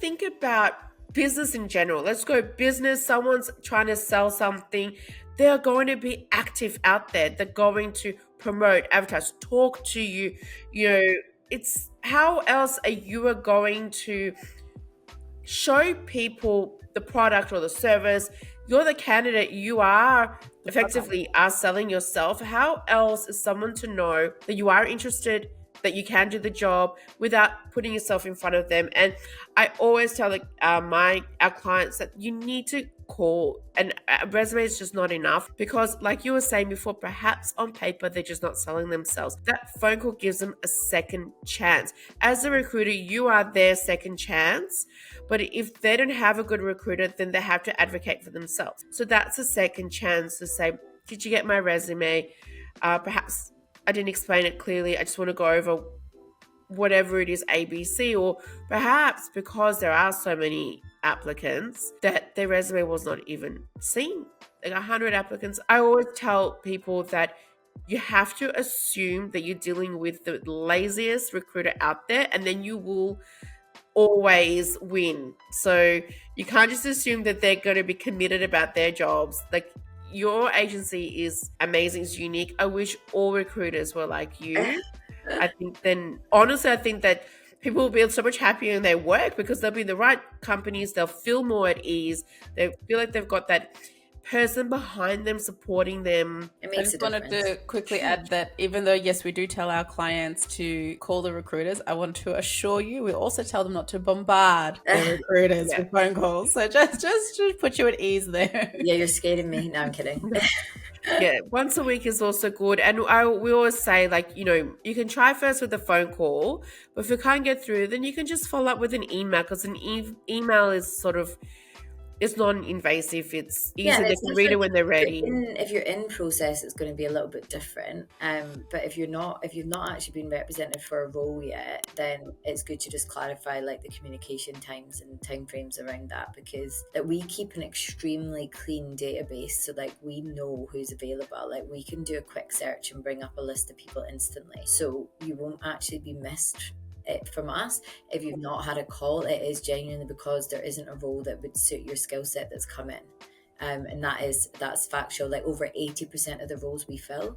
think about business in general, let's go business, someone's trying to sell something, they're going to be active out there. They're going to promote, advertise, talk to you. You know, it's how else are you going to show people the product or the service? You're the candidate, you are effectively are selling yourself. How else is someone to know that you are interested, that you can do the job without putting yourself in front of them? And I always tell our clients that you need to call, and a resume is just not enough, because like you were saying before, perhaps on paper they're just not selling themselves. That phone call gives them a second chance. As a recruiter, you are their second chance. But if they don't have a good recruiter, then they have to advocate for themselves. So that's a second chance to say, did you get my resume? Perhaps I didn't explain it clearly. I just want to go over whatever it is, ABC. Or perhaps because there are so many applicants that their resume was not even seen. Like 100 applicants. I always tell people that you have to assume that you're dealing with the laziest recruiter out there, and then you will always win. So you can't just assume that they're going to be committed about their jobs. Like, your agency is amazing, it's unique. I wish all recruiters were like you. I think that people will be so much happier in their work because they'll be in the right companies, they'll feel more at ease, they feel like they've got that person behind them supporting them. I just wanted to quickly add that even though, yes, we do tell our clients to call the recruiters, I want to assure you, we also tell them not to bombard the recruiters with phone calls. So just to put you at ease there. Yeah, you're scaring me. No, I'm kidding. Yeah, once a week is also good. And we always say, like, you know, you can try first with a phone call, but if you can't get through, then you can just follow up with an email, because an email is sort of, it's non-invasive. It's easy. They can read it when they're ready. If you're in process, it's going to be a little bit different. But if you've not actually been represented for a role yet, then it's good to just clarify like the communication times and timeframes around that, because like, we keep an extremely clean database, so like we know who's available. Like, we can do a quick search and bring up a list of people instantly, so you won't actually be missed from us. If you've not had a call, it is genuinely because there isn't a role that would suit your skill set that's come in, and that's factual. Like, over 80% of the roles we fill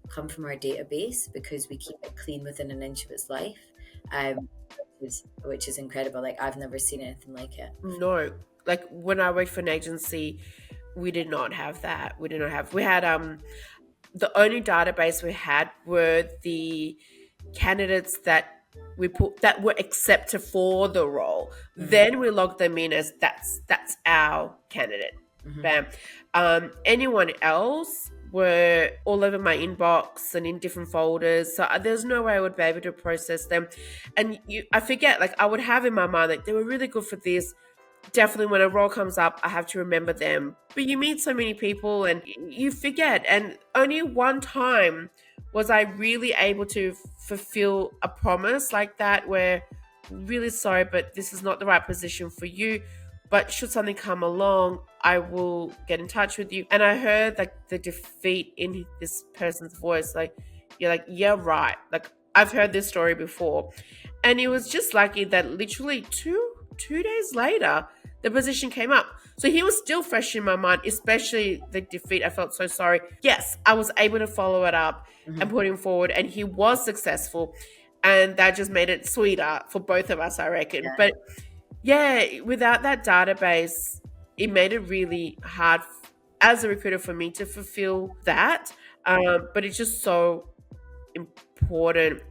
come from our database because we keep it clean within an inch of its life, which is incredible. Like, I've never seen anything like it. No, like when I worked for an agency, we did not have that. We had the only database we had were the candidates that we put that were accepted for the role. Then we logged them in as that's our candidate. Bam. Anyone else were all over my inbox and in different folders, so there's no way I would be able to process them. And I forget, like, I would have in my mind like they were really good for this. Definitely when a role comes up, I have to remember them. But you meet so many people and you forget. And only one time was I really able to fulfill a promise like that, where, really sorry, but this is not the right position for you. But should something come along, I will get in touch with you. And I heard like the defeat in this person's voice. Like, you're like, yeah, right. Like, I've heard this story before. And it was just lucky that literally two days later, the position came up. So he was still fresh in my mind, especially the defeat. I felt so sorry. Yes, I was able to follow it up and put him forward, and he was successful. And that just made it sweeter for both of us, I reckon. Yeah. But yeah, without that database, it made it really hard as a recruiter for me to fulfill that. But it's just so important,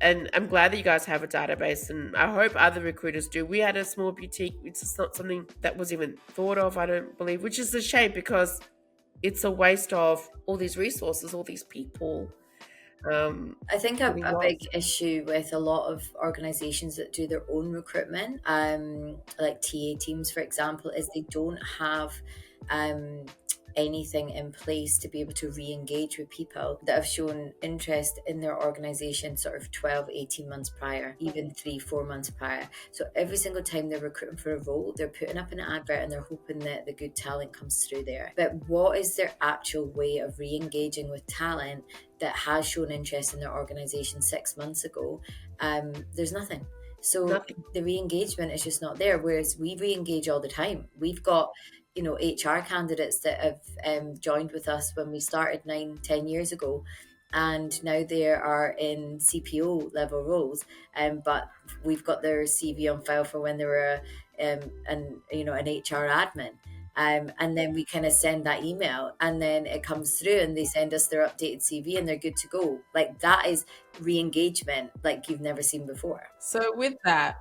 and I'm glad that you guys have a database, and I hope other recruiters do. We had a small boutique. It's just not something that was even thought of, I don't believe, which is a shame, because it's a waste of all these resources, all these people. I think a big issue with a lot of organizations that do their own recruitment, like TA teams, for example, is they don't have anything in place to be able to re-engage with people that have shown interest in their organization sort of 12-18 months prior, even 3-4 months prior. So every single time they're recruiting for a role, they're putting up an advert and they're hoping that the good talent comes through there. But what is their actual way of re-engaging with talent that has shown interest in their organization 6 months ago? There's nothing. So Nothing. the re-engagement is just not there, whereas we re-engage all the time. We've got HR candidates that have joined with us when we started 9-10 years ago, and now they are in CPO level roles, but we've got their CV on file for when they were an HR admin. And then we kind of send that email, and then it comes through and they send us their updated CV and they're good to go. Like, that is re-engagement like you've never seen before. So with that,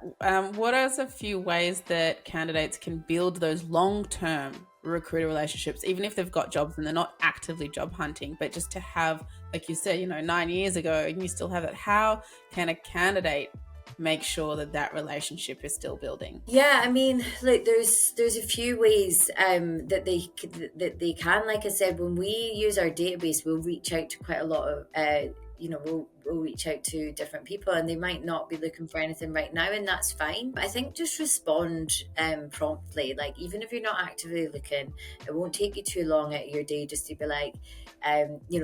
what are a few ways that candidates can build those long-term recruiter relationships, even if they've got jobs and they're not actively job hunting, but just to have, like you said, 9 years ago, and you still have it. How can a candidate make sure that relationship is still building? Yeah, I mean, look, there's a few ways that they can. Like I said, when we use our database, we'll reach out to quite a lot of we'll reach out to different people, and they might not be looking for anything right now, and that's fine. But I think just respond promptly. Like, even if you're not actively looking, it won't take you too long out of your day just to be like,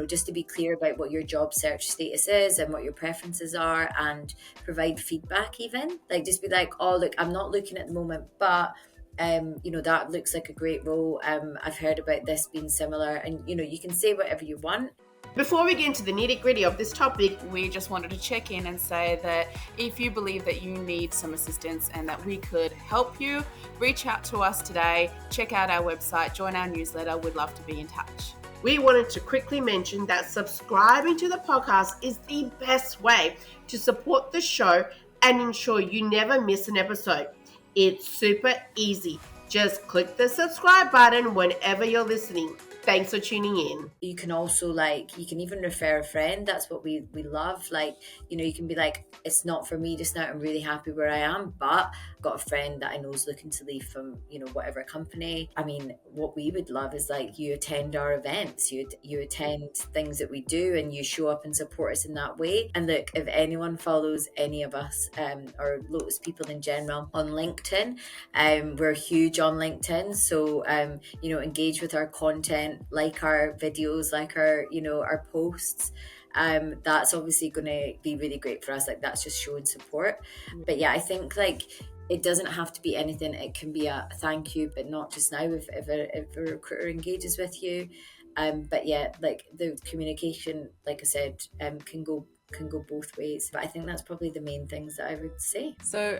just to be clear about what your job search status is and what your preferences are, and provide feedback. Even like, just be like, oh look, I'm not looking at the moment, but that looks like a great role. I've heard about this being similar, and you can say whatever you want. Before we get into the nitty-gritty of this topic, we just wanted to check in and say that if you believe that you need some assistance and that we could help you, reach out to us today, check out our website, join our newsletter. We'd love to be in touch. We wanted to quickly mention that subscribing to the podcast is the best way to support the show and ensure you never miss an episode. It's super easy. Just click the subscribe button whenever you're listening. Thanks for tuning in. You can also, you can even refer a friend. That's what we love. You can be like, it's not for me just now, I'm really happy where I am, but I've got a friend that I know is looking to leave from, whatever company. I mean, what we would love is you attend our events, you attend things that we do, and you show up and support us in that way. And look, if anyone follows any of us, or Lotus people in general, on LinkedIn, we're huge on LinkedIn. So, engage with our content, like our videos, like our our posts. That's obviously going to be really great for us. That's just showing support. But yeah, I think it doesn't have to be anything. It can be a thank you, but not just now if a recruiter engages with you. But yeah, the communication, like I said, can go both ways. But I think that's probably the main things that I would say. So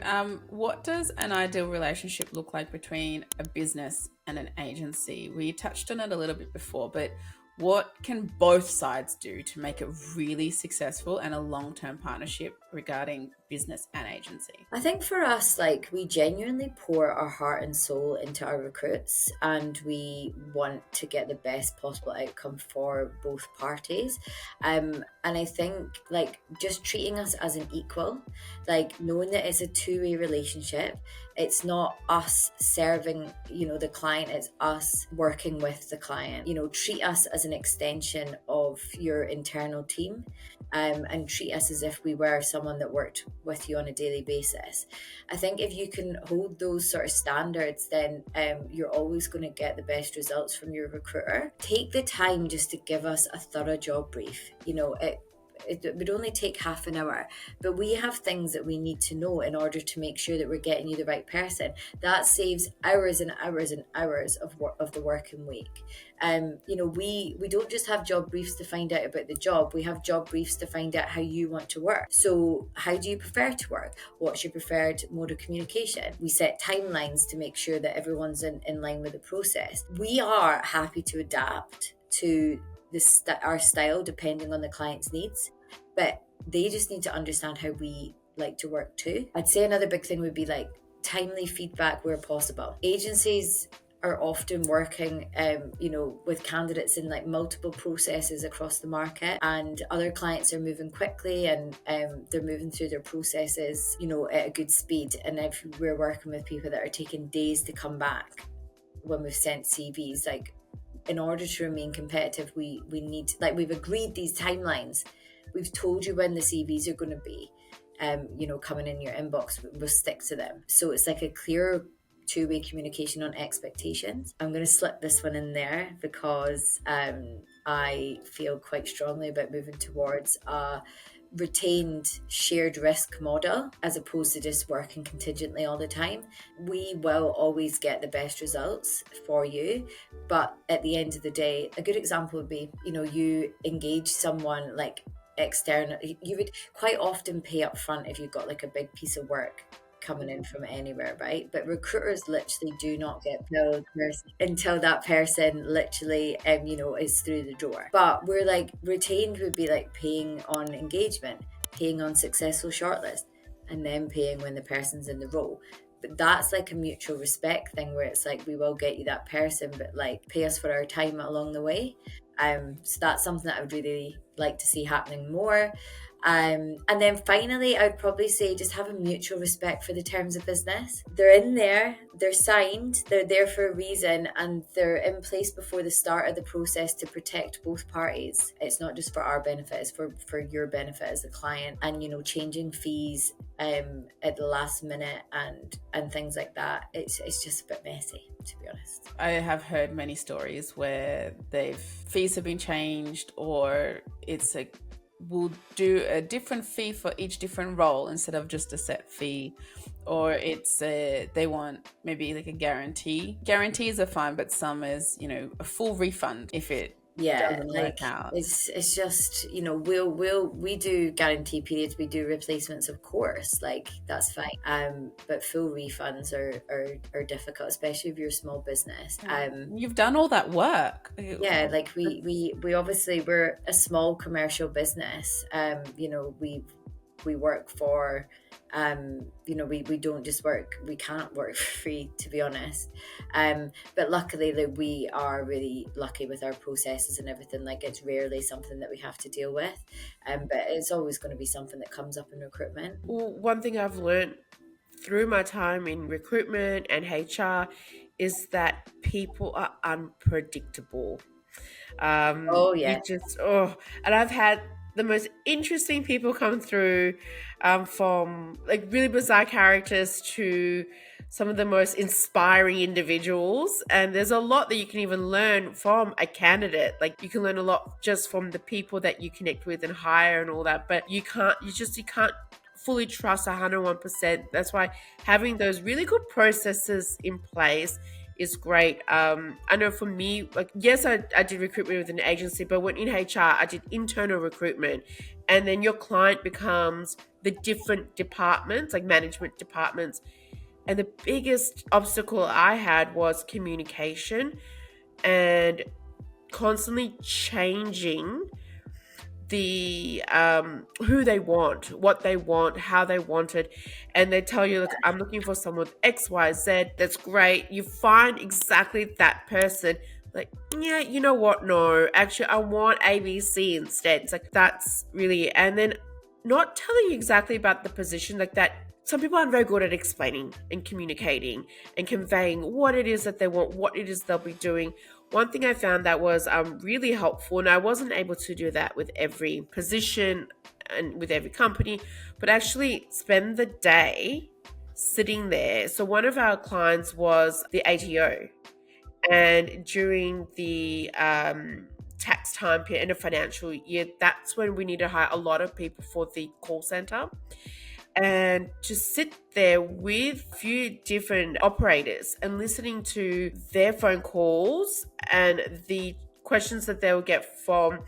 what does an ideal relationship look like between a business and an agency? We touched on it a little bit before, but what can both sides do to make it really successful and a long-term partnership regarding business and agency? I think for us, we genuinely pour our heart and soul into our recruits, and we want to get the best possible outcome for both parties. And I think just treating us as an equal, knowing that it's a two-way relationship. It's not us serving, the client, it's us working with the client. Treat us as an extension of your internal team, and treat us as if we were someone that worked with you on a daily basis. I think if you can hold those sort of standards, then you're always going to get the best results from your recruiter. Take the time just to give us a thorough job brief. It would only take half an hour, but we have things that we need to know in order to make sure that we're getting you the right person. That saves hours and hours and hours of the working week. We don't just have job briefs to find out about the job. We have job briefs to find out how you want to work. So how do you prefer to work? What's your preferred mode of communication? We set timelines to make sure that everyone's in line with the process. We are happy to adapt to our style depending on the client's needs, but they just need to understand how we like to work too. I'd say another big thing would be timely feedback where possible. Agencies are often working with candidates in multiple processes across the market, and other clients are moving quickly, and they're moving through their processes at a good speed. And if we're working with people that are taking days to come back when we've sent CVs, in order to remain competitive, we need we've agreed these timelines. We've told you when the CVs are going to be, coming in your inbox. We'll stick to them. So it's a clear two-way communication on expectations. I'm going to slip this one in there because I feel quite strongly about moving towards a retained shared risk model as opposed to just working contingently all the time, we will always get the best results for you. But at the end of the day, a good example would be, you engage someone like external. You would quite often pay up front if you've got like a big piece of work coming in from anywhere, right? But recruiters literally do not get billed until that person literally, is through the door. But we're like, retained would be like paying on engagement, paying on successful shortlist, and then paying when the person's in the role. But that's like a mutual respect thing where it's like, we will get you that person, but like pay us for our time along the way. So that's something that I would really like to see happening more. And then finally, I would probably say just have a mutual respect for the terms of business. They're in there, they're signed, they're there for a reason, and they're in place before the start of the process to protect both parties. It's not just for our benefit, it's for your benefit as a client. And, changing fees at the last minute and things like that, it's just a bit messy, to be honest. I have heard many stories where fees have been changed, or we'll do a different fee for each different role instead of just a set fee, or it's they want maybe like a guarantee. Guarantees are fine, but some is a full refund if it doesn't work out. It's just we do guarantee periods, we do replacements, of course, like that's fine, but full refunds are difficult, especially if you're a small business. You've done all that work. Like we obviously, we're a small commercial business. We work for we don't just work, we can't work for free, to be honest. But luckily, like, we are really lucky with our processes and everything. Like, it's rarely something that we have to deal with, but it's always going to be something that comes up in recruitment. Well, one thing I've learned through my time in recruitment and HR is that people are unpredictable. And I've had the most interesting people come through, from like really bizarre characters to some of the most inspiring individuals. And there's a lot that you can even learn from a candidate. Like, you can learn a lot just from the people that you connect with and hire and all that, but you can't fully trust 101%. That's why having those really good processes in place is great. I know for me, like, yes, I did recruitment with an agency, but when in HR, I did internal recruitment. And then your client becomes the different departments, like management departments. And the biggest obstacle I had was communication and constantly changing the who they want, what they want, how they want it. And they tell you, look, I'm looking for someone with XYZ. That's great. You find exactly that person. Like, yeah, you know what? No, actually, I want ABC instead. It's like, that's really, and then not telling you exactly about the position like that. Some people aren't very good at explaining and communicating and conveying what it is that they want, what it is they'll be doing. One thing I found that was really helpful, and I wasn't able to do that with every position and with every company, but actually spend the day sitting there. So one of our clients was the ATO, and during the tax time period in a financial year, that's when we need to hire a lot of people for the call center. And to sit there with a few different operators and listening to their phone calls and the questions that they will get from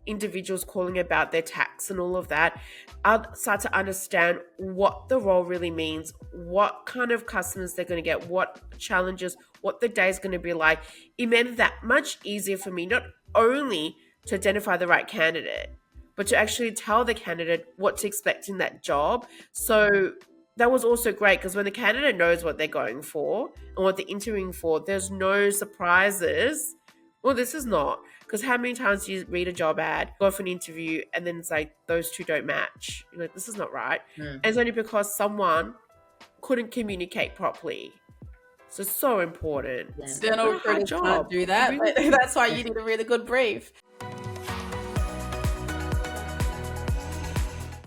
individuals calling about their tax and all of that, I'll start to understand what the role really means, what kind of customers they're going to get, what challenges, what the day is going to be like. It made it that much easier for me, not only to identify the right candidate, but to actually tell the candidate what to expect in that job. So that was also great, because when the candidate knows what they're going for and what they're interviewing for, there's no surprises. Well, this is not. Because how many times do you read a job ad, go for an interview, and then it's like, those two don't match? You're like, this is not right. And it's only because someone couldn't communicate properly. So it's so important. External recruiters can't do that. But that's why you need a really good brief.